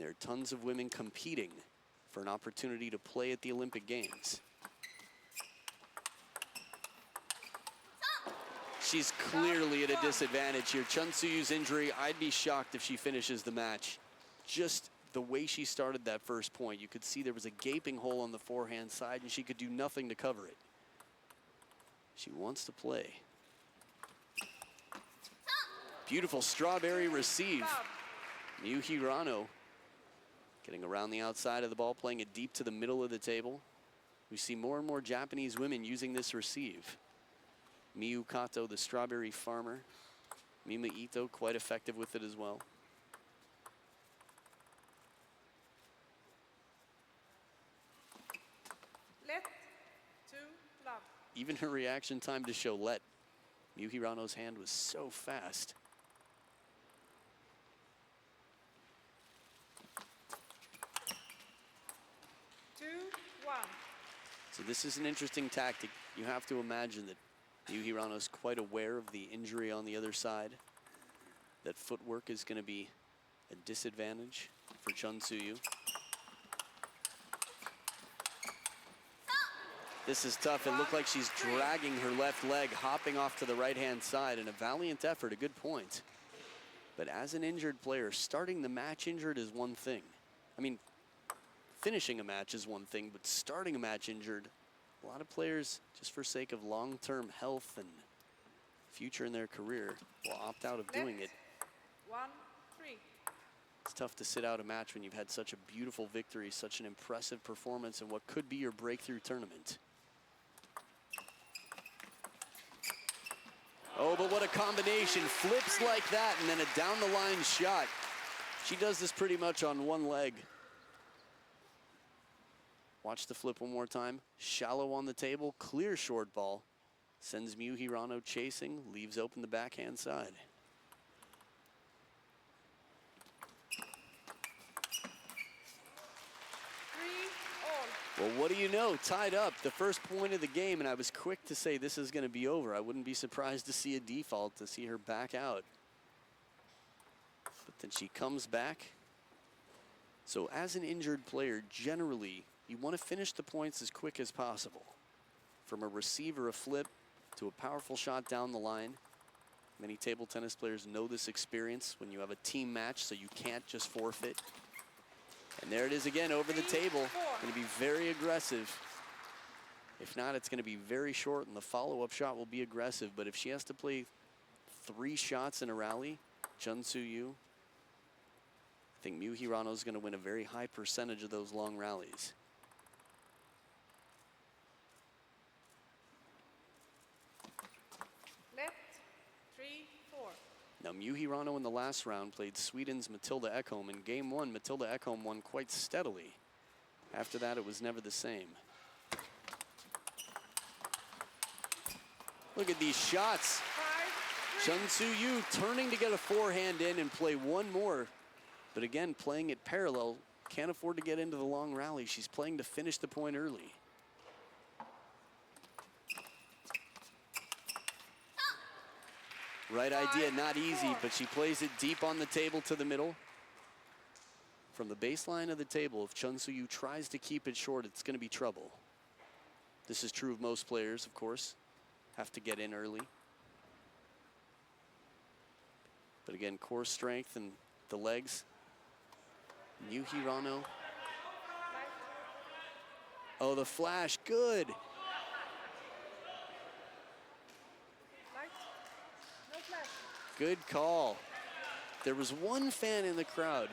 there are tons of women competing for an opportunity to play at the Olympic Games. She's clearly at a disadvantage here. CHEN Szu Yue's injury, I'd be shocked if she finishes the match. Just the way she started that first point, you could see there was a gaping hole on the forehand side and she could do nothing to cover it. She wants to play. Beautiful strawberry receive. Miu HIRANO getting around the outside of the ball, playing it deep to the middle of the table. We see more and more Japanese women using this receive. Miyu Kato, the strawberry farmer. Mima Ito, quite effective with it as well. Let to love. Even her reaction time to show let. Miu HIRANO's hand was so fast. So this is an interesting tactic. You have to imagine that Miu HIRANO is quite aware of the injury on the other side. That footwork is going to be a disadvantage for CHEN Szu Yue. This is tough. It looked like she's dragging her left leg, hopping off to the right-hand side, and a valiant effort, a good point. But as an injured player, starting the match injured is one thing. I mean, finishing a match is one thing, but starting a match injured, a lot of players, just for sake of long-term health and future in their career, will opt out of doing it. 1-3. It's tough to sit out a match when you've had such a beautiful victory, such an impressive performance in what could be your breakthrough tournament. Oh, but what a combination. Flips like that and then a down-the-line shot. She does this pretty much on one leg. Watch the flip one more time. Shallow on the table, clear short ball. Sends Miu HIRANO chasing, leaves open the backhand side. Well, what do you know? Tied up, the first point of the game, and I was quick to say this is going to be over. I wouldn't be surprised to see a default, to see her back out. But then she comes back. So as an injured player, generally, you want to finish the points as quick as possible. From a receive or a flip to a powerful shot down the line. Many table tennis players know this experience when you have a team match, so you can't just forfeit. And there it is again over the table. Going to be very aggressive. If not, it's going to be very short, and the follow-up shot will be aggressive. But if she has to play 3 shots in a rally, CHEN Szu Yue, I think Miu HIRANO is going to win a very high percentage of those long rallies. Left, 3-4. Now, Miu HIRANO in the last round played Sweden's Matilda Ekholm. In game 1, Matilda Ekholm won quite steadily. After that, it was never the same. Look at these shots. CHEN Szu Yue turning to get a forehand in and play one more. But again, playing it parallel, can't afford to get into the long rally. She's playing to finish the point early. Right idea, not easy, but she plays it deep on the table to the middle. From the baseline of the table, if CHEN Szu Yue tries to keep it short, it's going to be trouble. This is true of most players, of course. Have to get in early. But again, core strength and the legs. Miu HIRANO. Oh, the flash, good. Good call. There was one fan in the crowd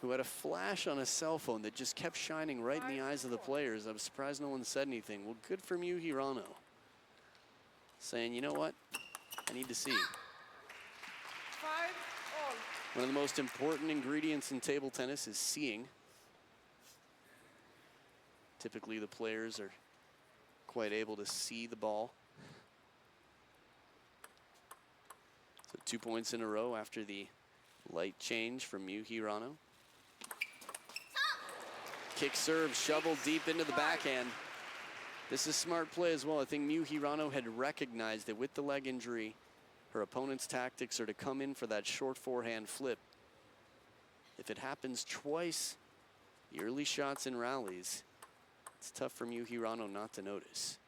who had a flash on a cell phone that just kept shining right in the eyes of the players. I was surprised no one said anything. Well, good for Miu HIRANO. Saying, you know what? I need to see. 5-all. One of the most important ingredients in table tennis is seeing. Typically, the players are quite able to see the ball. So 2 points in a row after the light change from Miu HIRANO. Kick serve, shovel deep into the backhand. This is smart play as well. I think Miu HIRANO had recognized that with the leg injury, her opponent's tactics are to come in for that short forehand flip. if it happens twice, the early shots in rallies, it's tough for Miu Hirano not to notice.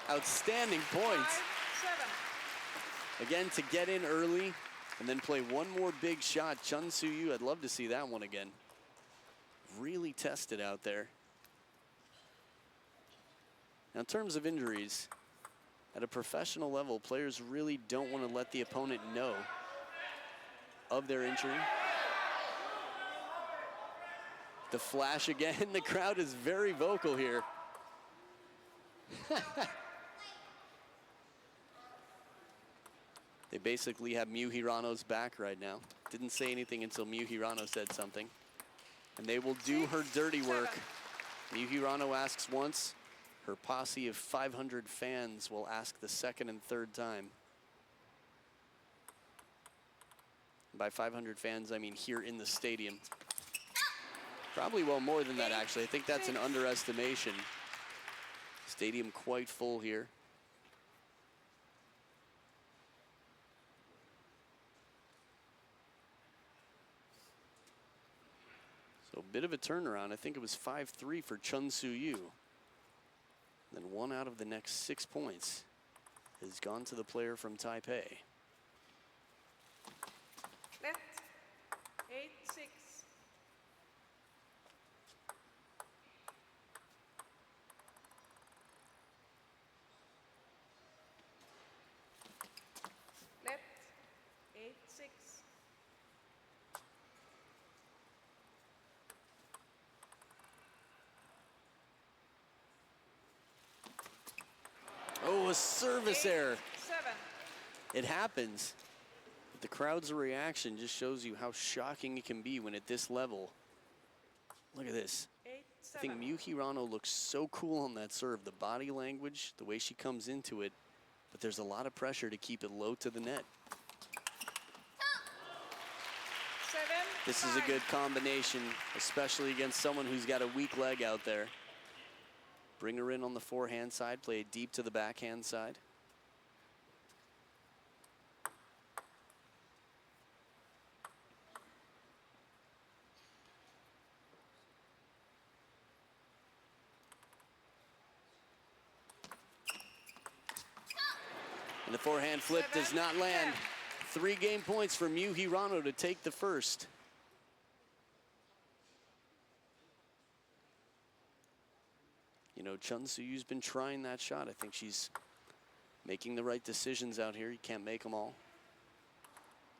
Outstanding points. 5-7. Again, to get in early and then play one more big shot. CHEN Szu Yue, I'd love to see that one again. Really tested out there. Now, in terms of injuries, at a professional level, players really don't want to let the opponent know of their injury. The flash again. The crowd is very vocal here. They basically have Miu Hirano's back right now. Didn't say anything until Miu Hirano said something. And they will do her dirty work. Miu Hirano asks once. Her posse of 500 fans will ask the second and third time. By 500 fans, I mean here in the stadium. Probably well more than that, actually. I think that's an underestimation. Stadium quite full here. So a bit of a turnaround. I think it was 5-3 for CHEN Szu Yue. Then 1 out of the next 6 points has gone to the player from Taipei. Let 8-6. Let 8-6. Oh, a service error. 7. It happens. But the crowd's reaction just shows you how shocking it can be when at this level. Look at this. 8-7. I think Miu Hirano looks so cool on that serve. The body language, the way she comes into it. But there's a lot of pressure to keep it low to the net. 7. This is a good combination, especially against someone who's got a weak leg out there. Bring her in on the forehand side, play it deep to the backhand side. And the forehand flip does not land. 3 game points for Miu Hirano to take the first. You know, CHEN Szu Yue's been trying that shot. I think she's making the right decisions out here. You can't make them all.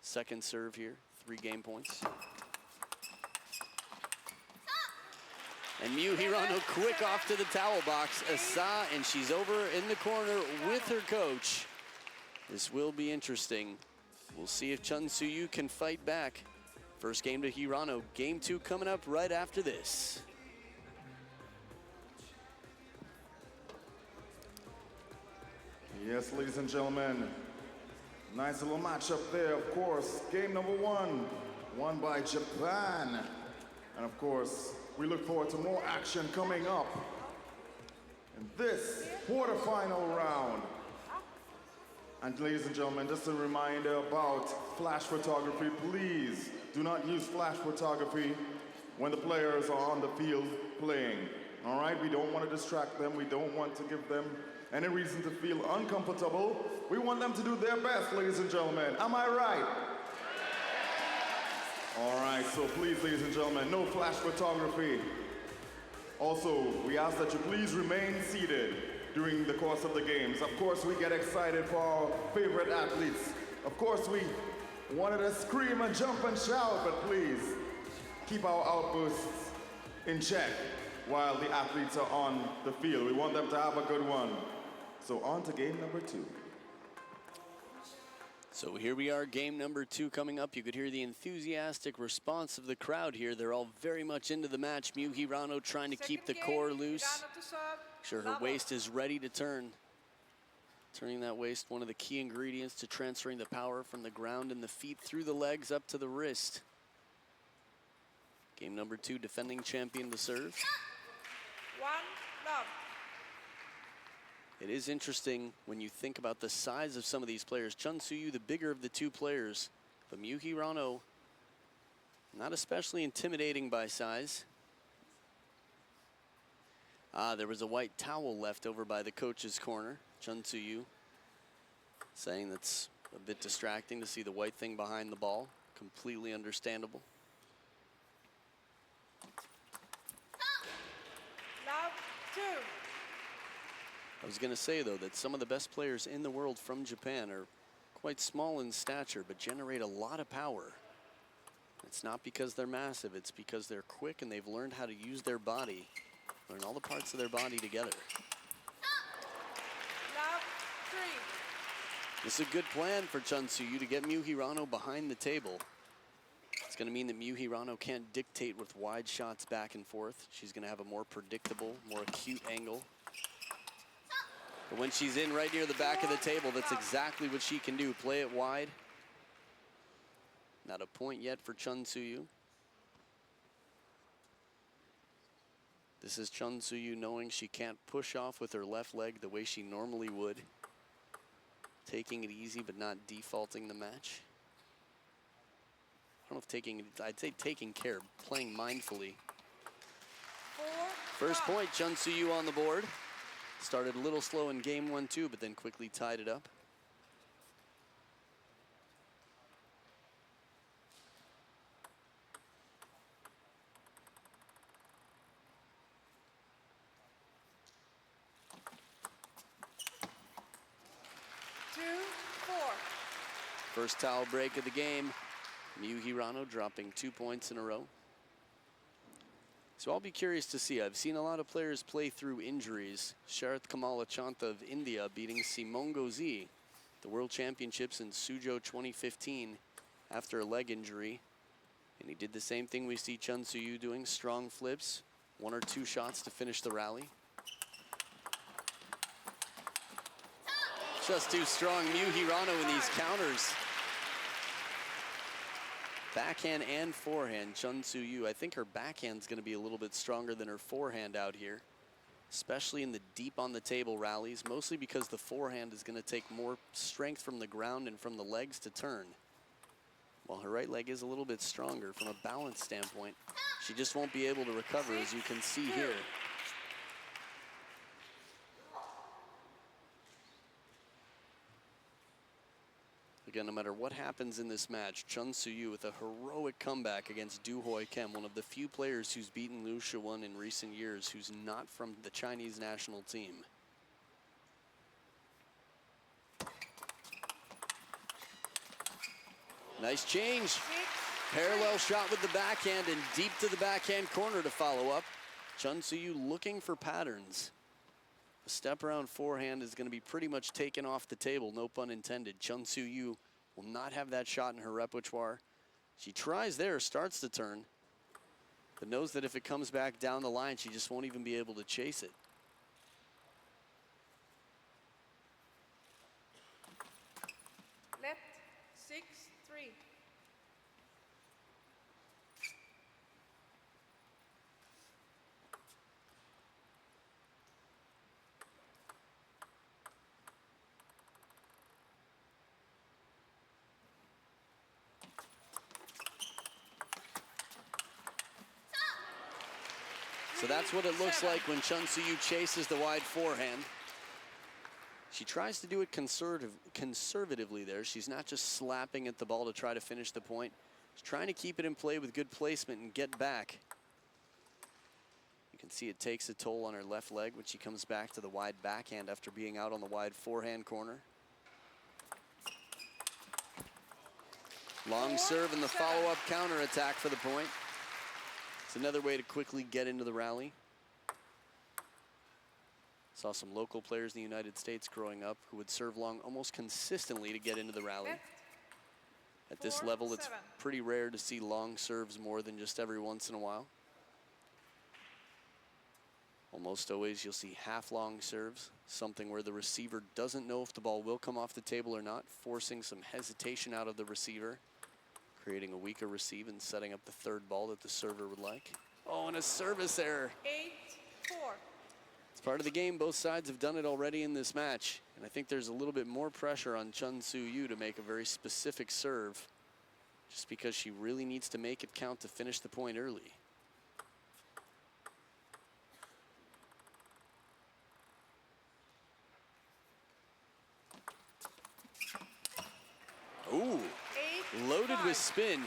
Second serve here, 3 game points. And Miu Hirano quick off to the towel box. Asa, and she's over in the corner with her coach. This will be interesting. We'll see if CHEN Szu Yue can fight back. First game to Hirano. Game 2 coming up right after this. Yes, ladies and gentlemen, nice little matchup there, of course. Game number 1, won by Japan. And of course, we look forward to more action coming up in this quarterfinal round. And ladies and gentlemen, just a reminder about flash photography. Please do not use flash photography when the players are on the field playing. All right, we don't want to distract them. We don't want to give them any reason to feel uncomfortable. We want them to do their best, ladies and gentlemen. Am I right? All right, so please, ladies and gentlemen, no flash photography. Also, we ask that you please remain seated during the course of the games. Of course, we get excited for our favorite athletes. Of course, we wanted to scream and jump and shout, but please keep our outbursts in check while the athletes are on the field. We want them to have a good one. So on to game number 2. So here we are, game number 2 coming up. You could hear the enthusiastic response of the crowd here. They're all very much into the match. Miu Hirano trying to keep the core loose. Sure, her waist is ready to turn. Turning that waist, one of the key ingredients to transferring the power from the ground and the feet through the legs up to the wrist. Game number 2, defending champion to serve. 1 love. It is interesting when you think about the size of some of these players. CHEN Szu Yue, the bigger of the two players, but Miu HIRANO, not especially intimidating by size. There was a white towel left over by the coach's corner. CHEN Szu Yue saying that's a bit distracting to see the white thing behind the ball. Completely understandable. Love 2. I was going to say, though, that some of the best players in the world from Japan are quite small in stature, but generate a lot of power. It's not because they're massive, it's because they're quick and they've learned how to use their body, learn all the parts of their body together. Love 3. This is a good plan for CHEN Szu Yue to get Miu HIRANO behind the table. It's going to mean that Miu HIRANO can't dictate with wide shots back and forth. She's going to have a more predictable, more acute angle. But when she's in right near the back of the table, that's exactly what she can do. Play it wide. Not a point yet for CHEN Szu Yue. This is CHEN Szu Yue knowing she can't push off with her left leg the way she normally would. Taking it easy, but not defaulting the match. I don't know if taking it, I'd say taking care, playing mindfully. 4. First point, CHEN Szu Yue on the board. Started a little slow in game 1-2, but then quickly tied it up. First towel break of the game. Miu HIRANO dropping 2 points in a row. So I'll be curious to see. I've seen a lot of players play through injuries. Sharath Kamalachanta of India beating Simone Gauzy, the World Championships in Suzhou 2015 after a leg injury. And he did the same thing we see CHEN Szu Yue doing, strong flips, 1 or 2 shots to finish the rally. Just too strong, Miu HIRANO in these counters. Backhand and forehand, CHEN Szu Yue. I think her backhand's going to be a little bit stronger than her forehand out here, especially in the deep on the table rallies, mostly because the forehand is going to take more strength from the ground and from the legs to turn. While her right leg is a little bit stronger from a balance standpoint, she just won't be able to recover, as you can see here. Again, no matter what happens in this match, CHEN Szu Yue with a heroic comeback against Du Hoi Kem, one of the few players who's beaten Liu Shiwen in recent years who's not from the Chinese national team. Nice change. Parallel shot with the backhand and deep to the backhand corner to follow up. CHEN Szu Yue looking for patterns. A step around forehand is going to be pretty much taken off the table, no pun intended. CHEN Szu Yue will not have that shot in her repertoire. She tries there, starts to turn, but knows that if it comes back down the line, she just won't even be able to chase it. Left 6-3. So that's what it looks like when CHEN Szu Yue chases the wide forehand. She tries to do it conservatively there. She's not just slapping at the ball to try to finish the point. She's trying to keep it in play with good placement and get back. You can see it takes a toll on her left leg when she comes back to the wide backhand after being out on the wide forehand corner. Long serve and the follow-up counter attack for the point. It's another way to quickly get into the rally. Saw some local players in the United States growing up who would serve long almost consistently to get into the rally. At this level, it's pretty rare to see long serves more than just every once in a while. Almost always you'll see half long serves, something where the receiver doesn't know if the ball will come off the table or not, forcing some hesitation out of the receiver, creating a weaker receive and setting up the third ball that the server would like. Oh, and a service error. 8-4. It's part of the game. Both sides have done it already in this match. And I think there's a little bit more pressure on CHEN Szu Yue to make a very specific serve, just because she really needs to make it count to finish the point early. Ooh, loaded with spin.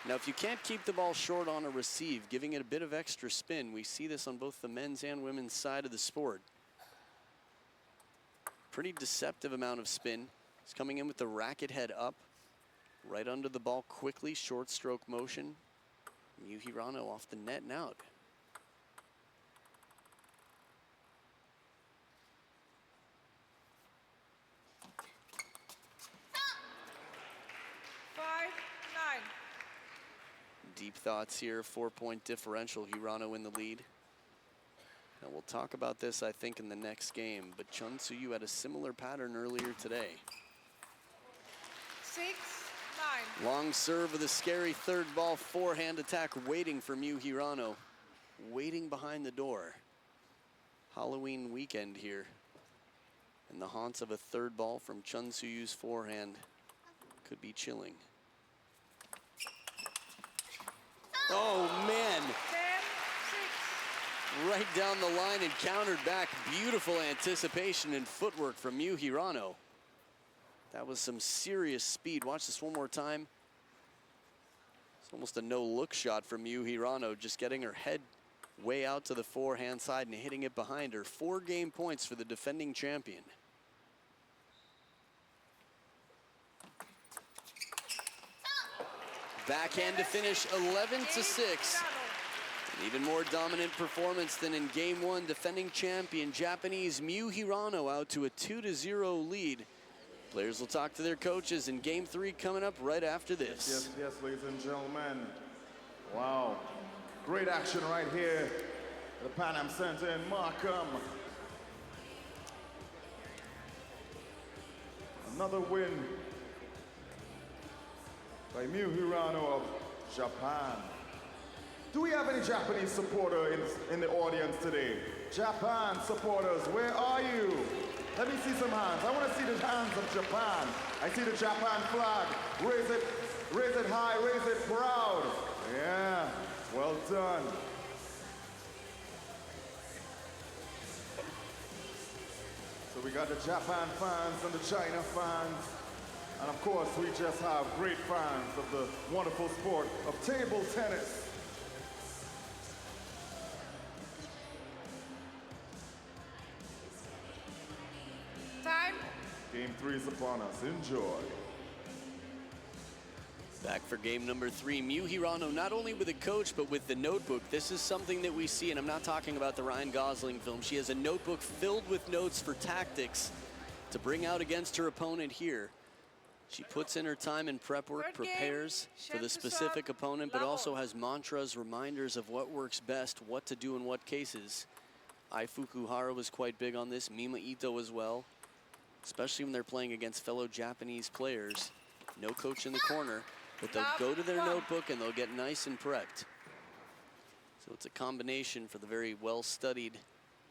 Now, if you can't keep the ball short on a receive, giving it a bit of extra spin, we see this on both the men's and women's side of the sport. Pretty deceptive amount of spin. He's coming in with the racket head up, right under the ball quickly, short stroke motion. Miu HIRANO off the net and out. Deep thoughts here, 4-point differential, HIRANO in the lead. And we'll talk about this, I think, in the next game, but CHEN Szu Yue had a similar pattern earlier today. 6-9. Long serve of the scary third ball, forehand attack waiting for Miu HIRANO. Waiting behind the door. Halloween weekend here. And the haunts of a third ball from CHEN Szu Yue's forehand could be chilling. Oh, man. 10-6. Right down the line and countered back. Beautiful anticipation and footwork from Miu HIRANO. That was some serious speed. Watch this one more time. It's almost a no-look shot from Miu HIRANO, just getting her head way out to the forehand side and hitting it behind her. 4 game points for the defending champion. Backhand to finish 11-6. An even more dominant performance than in game 1. Defending champion Japanese Miu HIRANO out to a 2-0 lead. Players will talk to their coaches in game 3 coming up right after this. Yes, ladies and gentlemen. Wow. Great action right here at the Pan Am Center in Markham. Another win by Miu HIRANO of Japan. Do we have any Japanese supporter in the audience today? Japan supporters, where are you? Let me see some hands. I want to see the hands of Japan. I see the Japan flag. Raise it high, raise it proud. Yeah, well done. So we got the Japan fans and the China fans. And of course, we just have great fans of the wonderful sport of table tennis. Time. Game 3 is upon us. Enjoy. Back for game number 3. Miu HIRANO not only with a coach, but with the notebook. This is something that we see, and I'm not talking about the Ryan Gosling film. She has a notebook filled with notes for tactics to bring out against her opponent here. She puts in her time in prep work, prepares for the specific opponent, but also has mantras, reminders of what works best, what to do in what cases. Ai Fukuhara was quite big on this, Mima Ito as well, especially when they're playing against fellow Japanese players. No coach in the corner, but they'll go to their notebook and they'll get nice and prepped. So it's a combination for the very well-studied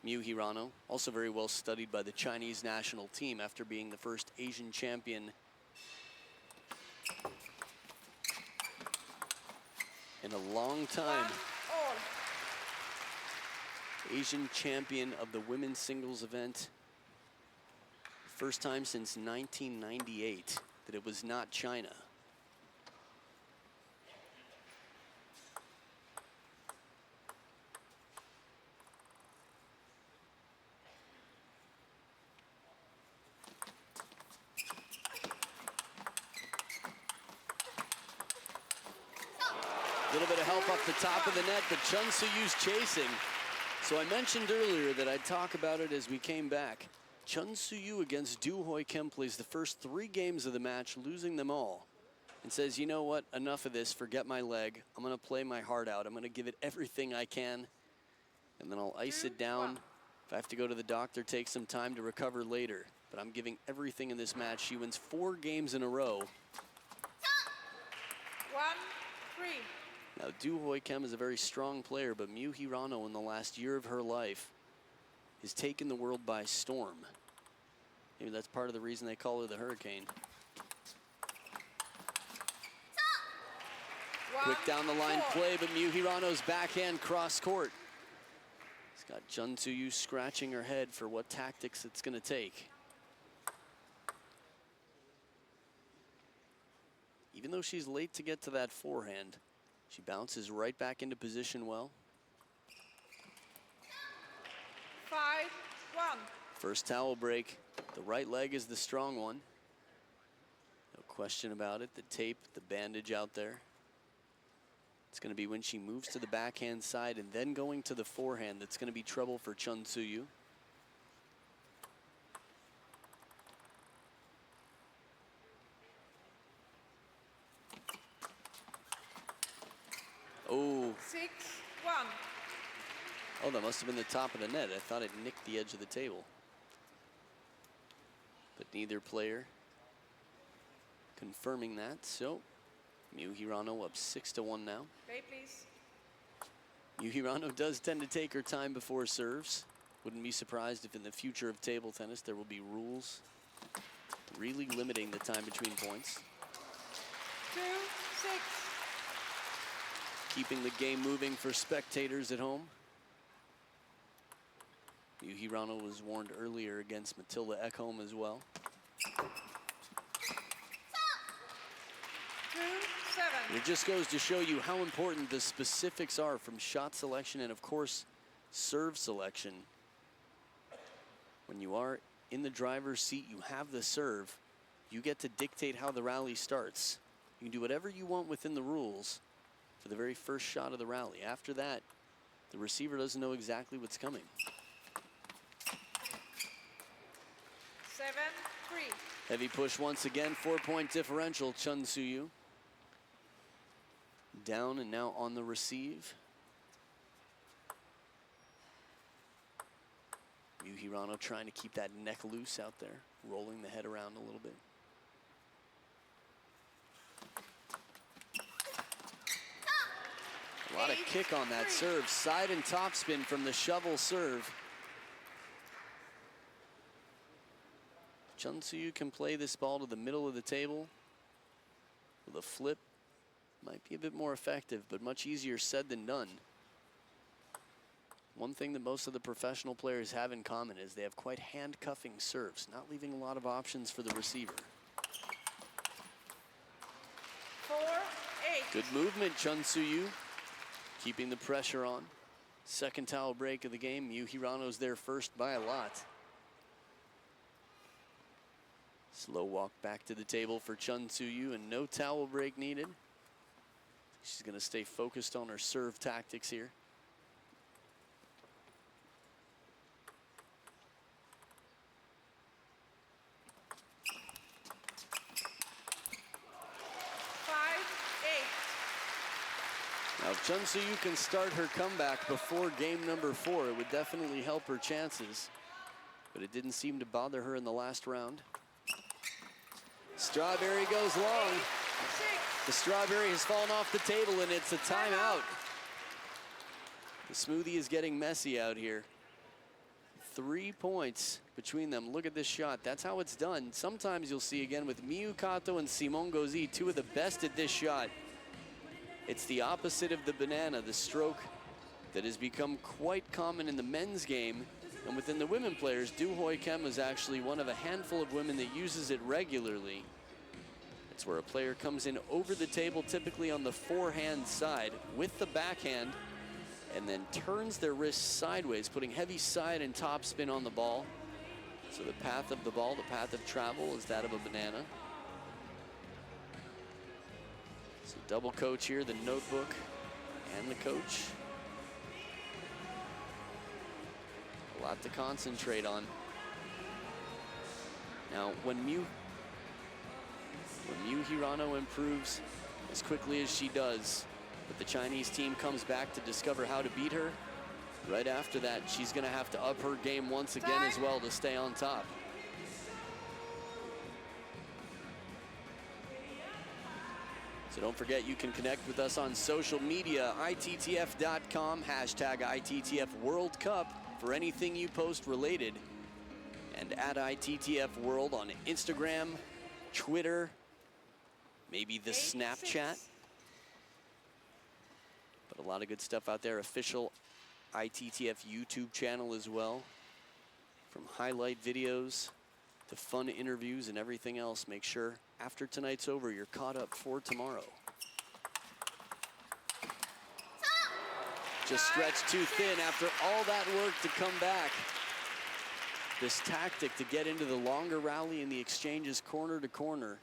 Miu HIRANO, also very well studied by the Chinese national team after being the first Asian champion in a long time. Asian champion of the women's singles event. First time since 1998 that it was not China. A little bit of help up the top of the net, but CHEN Szu Yue's chasing. So I mentioned earlier that I'd talk about it as we came back. CHEN Szu Yue against Du Hoi Kim plays the first 3 games of the match, losing them all, and says, you know what, enough of this, forget my leg. I'm gonna play my heart out. I'm gonna give it everything I can, and then I'll ice it down. If I have to go to the doctor, take some time to recover later. But I'm giving everything in this match. She wins 4 games in a row. 1-3. Now, Du Hoi Kim is a very strong player, but Miu HIRANO in the last year of her life has taken the world by storm. Maybe that's part of the reason they call her the Hurricane. Quick down the line play, but Miu Hirano's backhand cross court. It's got CHEN Szu Yue scratching her head for what tactics it's going to take. Even though she's late to get to that forehand, she bounces right back into position well. 5-1. First towel break. The right leg is the strong one. No question about it. The tape, the bandage out there. It's going to be when she moves to the backhand side and then going to the forehand that's going to be trouble for CHEN Szu Yue. Oh. 6-1. Oh, that must have been the top of the net. I thought it nicked the edge of the table. But neither player confirming that, so Miu Hirano up 6-1 now. Okay, please. Miu Hirano does tend to take her time before serves. Wouldn't be surprised if in the future of table tennis there will be rules really limiting the time between points. 2-6. Keeping the game moving for spectators at home. Miu Hirano was warned earlier against Matilda Ekholm as well. 2-7. It just goes to show you how important the specifics are from shot selection and, of course, serve selection. When you are in the driver's seat, you have the serve. You get to dictate how the rally starts. You can do whatever you want within the rules for the very first shot of the rally. After that, the receiver doesn't know exactly what's coming. 7-3. Heavy push once again, 4-point differential, CHEN Szu Yue. Down and now on the receive. Miu Hirano trying to keep that neck loose out there, rolling the head around a little bit. A lot of kick on that serve. Side and topspin from the shovel serve. CHEN Szu Yue can play this ball to the middle of the table with a flip. Might be a bit more effective, but much easier said than done. One thing that most of the professional players have in common is they have quite handcuffing serves, not leaving a lot of options for the receiver. 4-8. Good movement, CHEN Szu Yue. Keeping the pressure on. Second towel break of the game. Miu Hirano's there first by a lot. Slow walk back to the table for CHEN Szu Yue, and no towel break needed. She's going to stay focused on her serve tactics here. Now, if CHEN Szu Yue can start her comeback before game number 4, it would definitely help her chances. But it didn't seem to bother her in the last round. Strawberry goes long. The strawberry has fallen off the table, and it's a timeout. The smoothie is getting messy out here. 3 points between them. Look at this shot. That's how it's done. Sometimes you'll see again with Miyu Kato and Simone Gauzy, two of the best at this shot. It's the opposite of the banana, the stroke that has become quite common in the men's game. And within the women players, Du Hoi Kim is actually one of a handful of women that uses it regularly. It's where a player comes in over the table, typically on the forehand side with the backhand, and then turns their wrists sideways, putting heavy side and top spin on the ball. So the path of the ball, the path of travel, is that of a banana. So double coach here, the notebook and the coach. A lot to concentrate on. Now, when Miu Hirano improves as quickly as she does, but the Chinese team comes back to discover how to beat her, right after that, she's going to have to up her game once again as well to stay on top. So don't forget, you can connect with us on social media, ITTF.com, hashtag ITTF World Cup, for anything you post related. And at ITTF World on Instagram, Twitter, maybe the Snapchat. But a lot of good stuff out there. Official ITTF YouTube channel as well. From highlight videos to fun interviews and everything else. Make sure after tonight's over, you're caught up for tomorrow. Just stretched too thin after all that work to come back. This tactic to get into the longer rally in the exchanges corner to corner,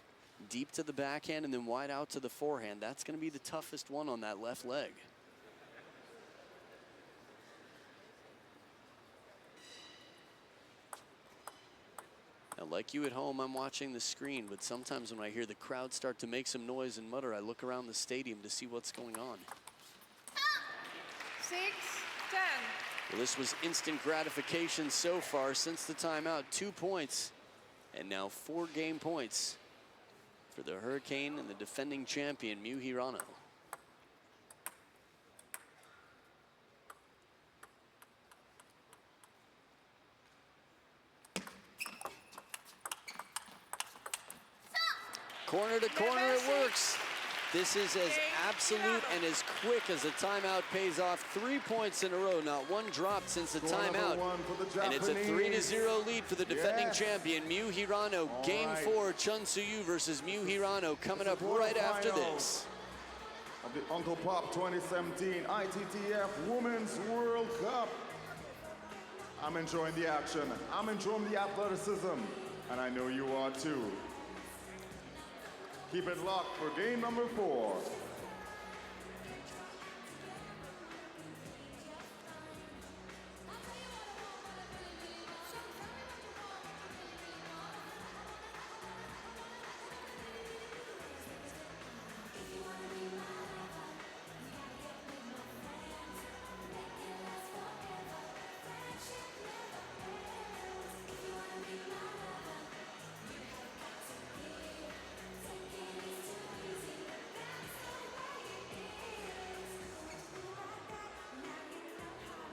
deep to the backhand and then wide out to the forehand. That's going to be the toughest one on that left leg. Now, like you at home, I'm watching the screen, but sometimes when I hear the crowd start to make some noise and mutter, I look around the stadium to see what's going on. 6-10. Well, this was instant gratification so far since the timeout. 2 points, and now 4 game points for the Hurricane and the defending champion, Miu Hirano. Corner to corner, it works. This is as absolute and as quick as a timeout pays off. 3 points in a row, not one dropped since the timeout. And it's a 3-0 lead for the defending champion, Miu Hirano. Game 4, CHEN Szu Yue versus Miu Hirano coming up right after this. Of the Uncle Pop 2017 ITTF Women's World Cup. I'm enjoying the action. I'm enjoying the athleticism. And I know you are too. Keep it locked for game number 4.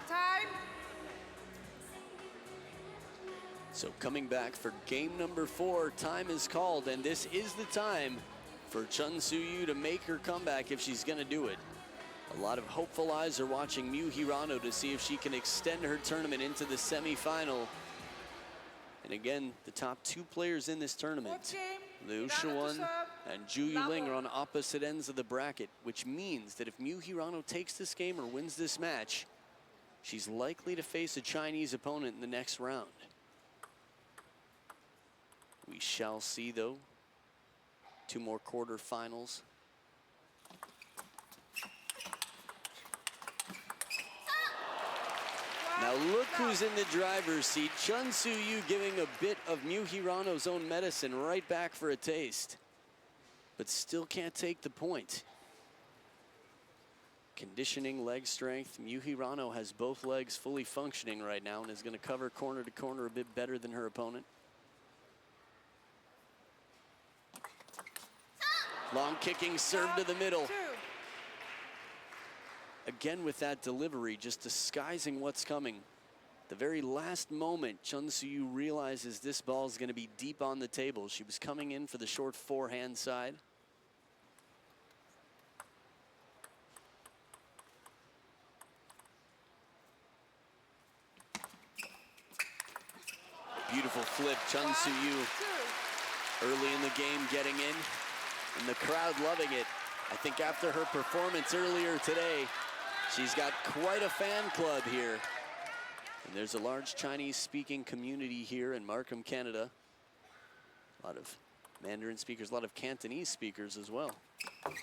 Time. So coming back for game number 4, time is called, and this is the time for CHEN Szu Yue to make her comeback if she's gonna do it. A lot of hopeful eyes are watching Miu Hirano to see if she can extend her tournament into the semifinal. And again, the top 2 players in this tournament, Liu Shiwen and Zhu Yuling, are on opposite ends of the bracket, which means that if Miu Hirano takes this game or wins this match, she's likely to face a Chinese opponent in the next round. We shall see, though. 2 more quarterfinals. Now look who's in the driver's seat. CHEN Szu Yue giving a bit of Miu Hirano's own medicine right back for a taste, but still can't take the point. Conditioning, leg strength. Miu Hirano has both legs fully functioning right now and is going to cover corner to corner a bit better than her opponent. Long kicking serve to the middle. 2. Again with that delivery, just disguising what's coming. The very last moment, CHEN Szu Yue realizes this ball is going to be deep on the table. She was coming in for the short forehand side. Beautiful flip, CHEN Szu Yue early in the game getting in, and the crowd loving it. I think after her performance earlier today, she's got quite a fan club here. And there's a large Chinese-speaking community here in Markham, Canada. A lot of Mandarin speakers, a lot of Cantonese speakers as well. 3-1.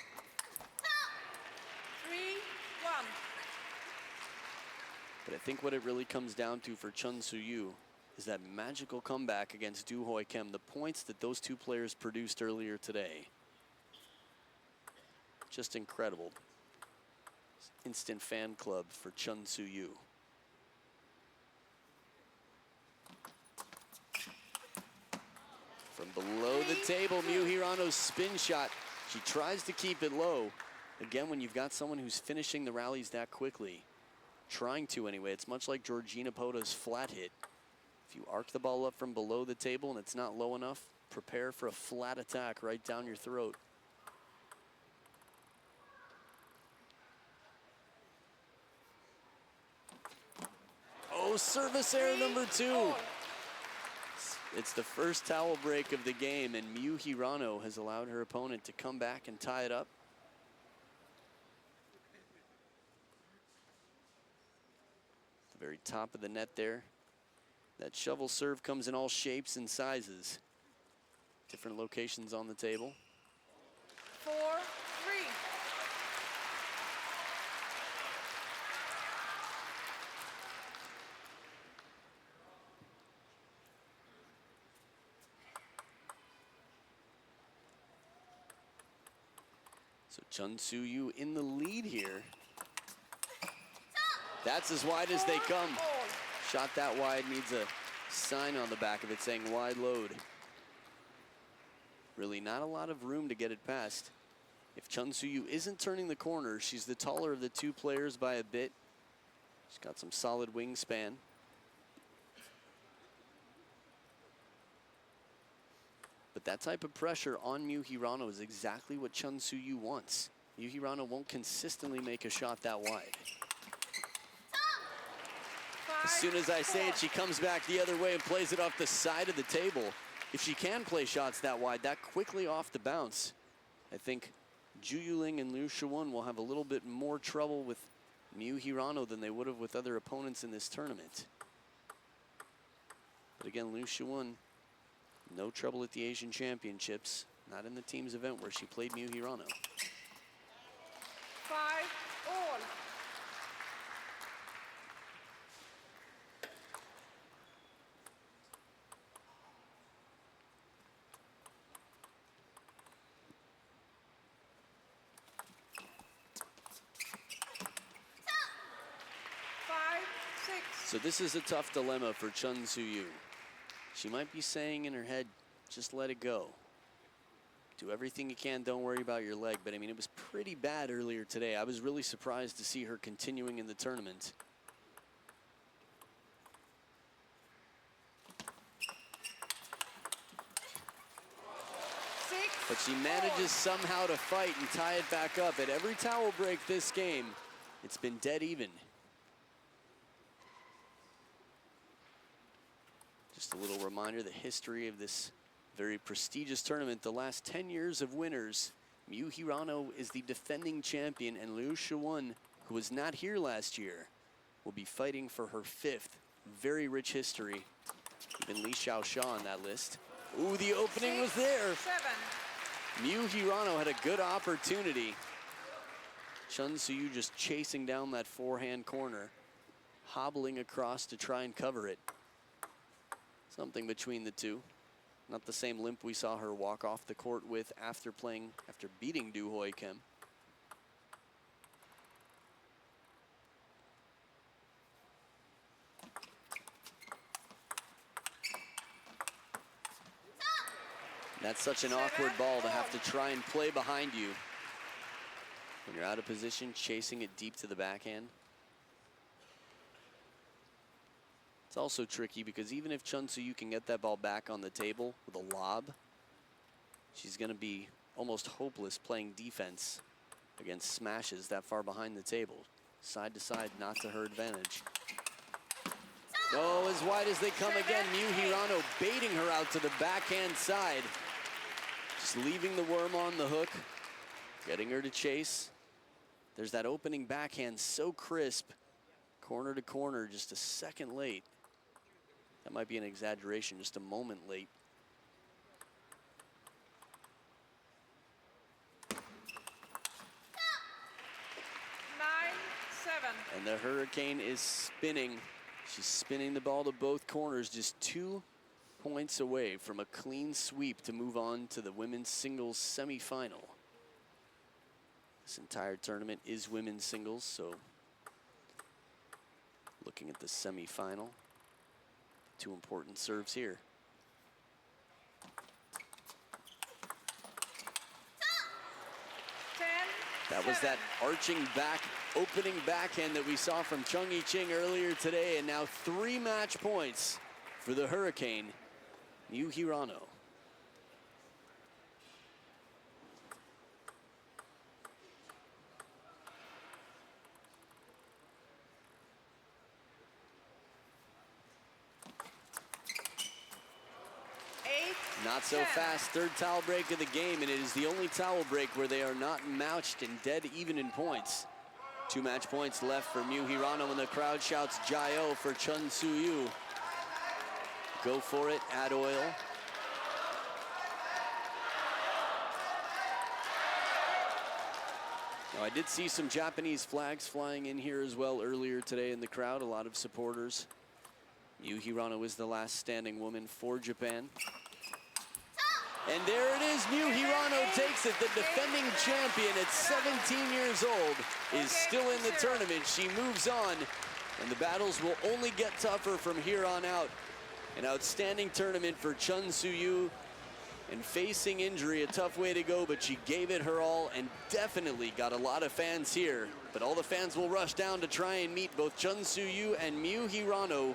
But I think what it really comes down to for CHEN Szu Yue is that magical comeback against Du Hoi Kim. The points that those 2 players produced earlier today, just incredible. Instant fan club for CHEN Szu Yue. From below the table, Miu Hirano's spin shot. She tries to keep it low. Again, when you've got someone who's finishing the rallies that quickly, trying to anyway. It's much like Georgina Pota's flat hit. If you arc the ball up from below the table and it's not low enough, prepare for a flat attack right down your throat. Oh, service error number 2. It's the first towel break of the game, and Miu Hirano has allowed her opponent to come back and tie it up. The very top of the net there. That shovel serve comes in all shapes and sizes. Different locations on the table. 4-3. So CHEN Szu Yue in the lead here. That's as wide as they come. Shot that wide, needs a sign on the back of it saying wide load. Really not a lot of room to get it past. If CHEN Szu Yue isn't turning the corner, she's the taller of the 2 players by a bit. She's got some solid wingspan. But that type of pressure on Miu Hirano is exactly what CHEN Szu Yue wants. Miu Hirano won't consistently make a shot that wide. As soon as I say it, she comes back the other way and plays it off the side of the table. If she can play shots that wide, that quickly off the bounce, I think Zhu Yuling and Liu Shiwen will have a little bit more trouble with Miu Hirano than they would have with other opponents in this tournament. But again, Liu Shiwen, no trouble at the Asian Championships, not in the team's event where she played Miu Hirano. 5-all. So this is a tough dilemma for CHEN Szu Yue. She might be saying in her head, just let it go. Do everything you can, don't worry about your leg. But I mean, it was pretty bad earlier today. I was really surprised to see her continuing in the tournament. But she manages somehow to fight and tie it back up. At every towel break this game, it's been dead even. Just a little reminder, the history of this very prestigious tournament. The last 10 years of winners, Miu Hirano is the defending champion, and Liu Shiwen, who was not here last year, will be fighting for her 5th. Very rich history. Even Li Xiaoxia on that list. Ooh, the opening was there. 7. Miu Hirano had a good opportunity. CHEN Szu Yue just chasing down that forehand corner, hobbling across to try and cover it. Something between the two. Not the same limp we saw her walk off the court with after beating Du Hoi Kim. That's such an awkward ball to have to try and play behind you when you're out of position, chasing it deep to the backhand. It's also tricky because even if CHEN Szu Yue can get that ball back on the table with a lob, she's going to be almost hopeless playing defense against smashes that far behind the table. Side to side, not to her advantage. Oh, as wide as they come again. Miu Hirano baiting her out to the backhand side. Just leaving the worm on the hook, getting her to chase. There's that opening backhand, so crisp. Corner to corner, just a second late. That might be an exaggeration, just a moment late. And the Hurricane is spinning. She's spinning the ball to both corners, just 2 points away from a clean sweep to move on to the women's singles semifinal. This entire tournament is women's singles, so looking at the semifinal, 2 important serves here. That was that arching back opening backhand that we saw from Chung Yi-Ching earlier today, and now 3 match points for the Hurricane, Miu Hirano. Not so fast, third towel break of the game, and it is the only towel break where they are not matched and dead even in points. 2 match points left for Miu Hirano, and the crowd shouts Jai-O for CHEN Szu Yue. Go for it, add oil. Now, I did see some Japanese flags flying in here as well earlier today in the crowd, a lot of supporters. Miu Hirano is the last standing woman for Japan. And there it is, Miu Hirano takes it. The defending champion at 17 years old is still in the tournament. She moves on, and the battles will only get tougher from here on out. An outstanding tournament for CHEN Szu Yue, and facing injury, a tough way to go, but she gave it her all and definitely got a lot of fans here. But all the fans will rush down to try and meet both CHEN Szu Yue and Miu Hirano.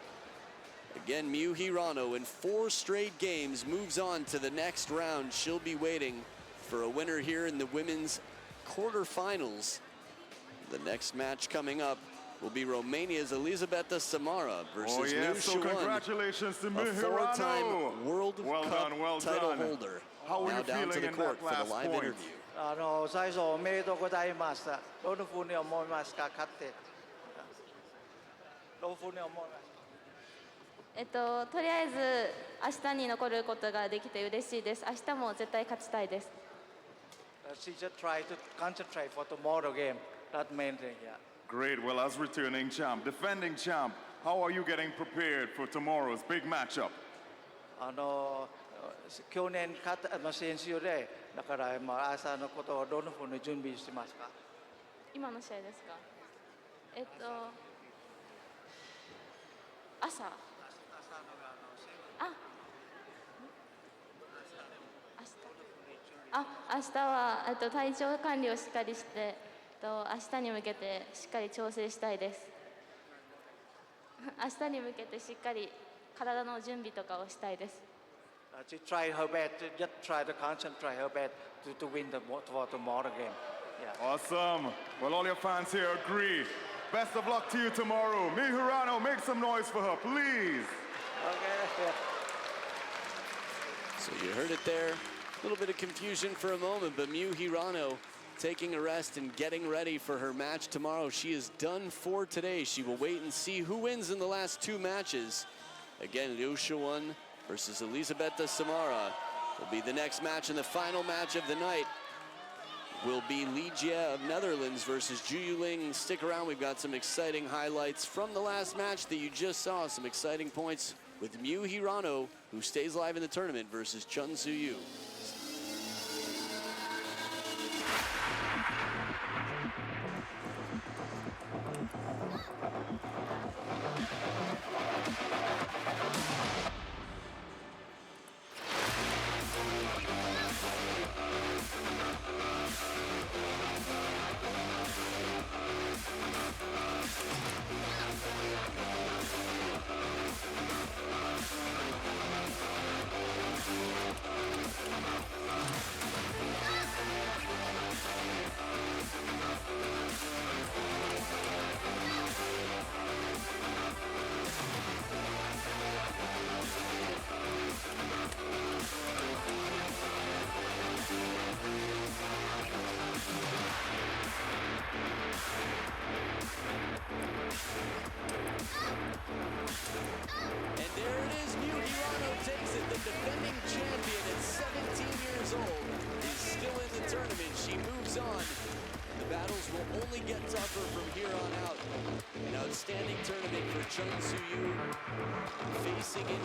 Again, Miu Hirano in 4 straight games moves on to the next round. She'll be waiting for a winner here in the women's quarterfinals. The next match coming up will be Romania's Elisabeta Samara versus Liu so Shuan, congratulations to a Miu 4-time Hirano. World Cup title holder. How are now you down to feeling the in court that for the last live point? interview. 最初おめでとうございました。どんな風に思いますか、勝って。どんな風に思いますか。とりあえず明日に残ることができて嬉しいです。明日も絶対勝ちたいです。She just try to concentrate for tomorrow game. That main thing, yeah. Great. Well, as returning champ, defending champ, how are you getting prepared for tomorrow's big matchup? 去年勝った選手で、だから朝のことをどんな風に準備してますか。今の試合ですか。朝。明日は体調管理をしっかりして明日に向けてしっかり調整したいです。明日に向けてしっかり体の準備とかをしたいです。She tried her best, just try to concentrate her best to win for tomorrow game. Yeah. Awesome. Well, all your fans here agree. Best of luck to you tomorrow. Miu Hirano, make some noise for her, please. Okay. Yeah. So you heard it there. A little bit of confusion for a moment, but Miu Hirano taking a rest and getting ready for her match tomorrow. She is done for today. She will wait and see who wins in the last 2 matches. Again, Liu Shuan versus Elisabeta Samara will be the next match, and the final match of the night will be Li Jie of Netherlands versus Ju Yuling. Stick around, we've got some exciting highlights from the last match that you just saw. Some exciting points with Miu Hirano, who stays live in the tournament, versus CHEN Szu Yue. Defending champion at 17 years old is still in the tournament. She moves on. The battles will only get tougher from here on out. An outstanding tournament for CHEN Szu Yue, facing in